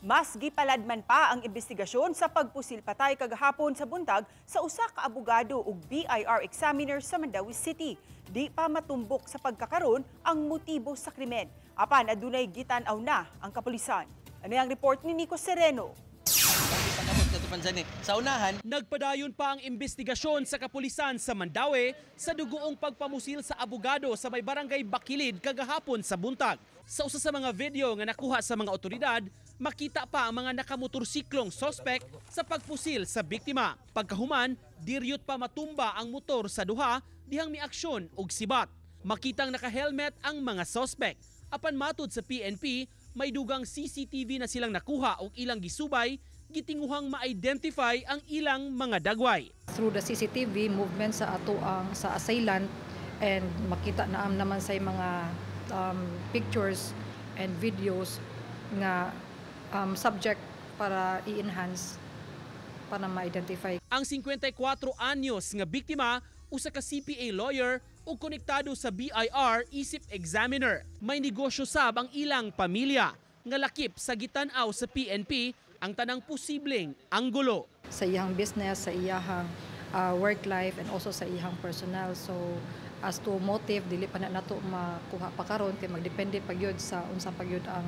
Mas gipaladman pa ang investigasyon sa pagpusil patay kagahapon sa buntag sa usa ka abogado ug BIR examiner sa Mandawi City. Di pa matumbok sa pagkakaron ang motibo sa krimen. Apan adunay gitan-aw na ang kapulisan. Ano ang report ni Nico Sereno? Sa unahan, nagpadayon pa ang investigasyon sa kapulisan sa Mandawi sa dugoong pagpamusil sa abogado sa may barangay Bakilid kagahapon sa buntag. Sa usa sa mga video nga nakuha sa mga otoridad, makita pa ang mga nakamotorsiklong sospek sa pagpusil sa biktima. Pagkahuman, diryot pa matumba ang motor sa duha dihang miaksyon og sibat. Makitang naka-helmet ang mga sospek. Apan matud sa PNP, may dugang CCTV na silang nakuha og ilang gisubay, gitinguhang ma-identify ang ilang mga dagway. Through the CCTV movement sa atoang sa assailant and makita naman sa mga pictures and videos nga subject para i-enhance para ma-identify. Ang 54 anyos nga biktima usa ka CPA lawyer ug konektado sa BIR isip examiner. May negosyo sab ang ilang pamilya nga lakip sa gitan-aw sa PNP ang tanang posibleng anggulo. Sa iyang business, sa iyang work life and also sa iyang personal. So as to motive, dili pa na nato makuha pa karon kay magdepende pagyud sa unsang pagyud ang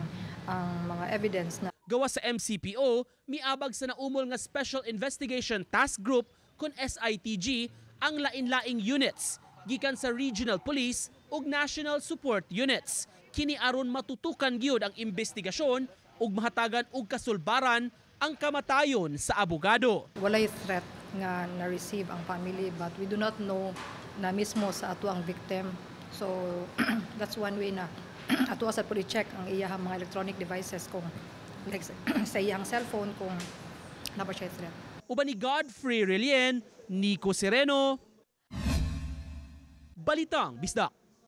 mga evidence na. Gawa sa MCPO, miabag sa naumol nga Special Investigation Task Group kun SITG ang lain-laing units gikan sa Regional Police ug National Support Units. Kini aron matutukan gyud ang investigasyon ug mahatagan og kasulbaran ang kamatayon sa abogado. Walay threat nga na-receive ang family but we do not know na mismo sa ato ang victim. So that's one way na ato sa pud i-check ang iyang mga electronic devices kung like sa iyang cellphone kung napa siya threat. Uban ni Godfrey Relien, Nico Sereno, Balitang Bisdak.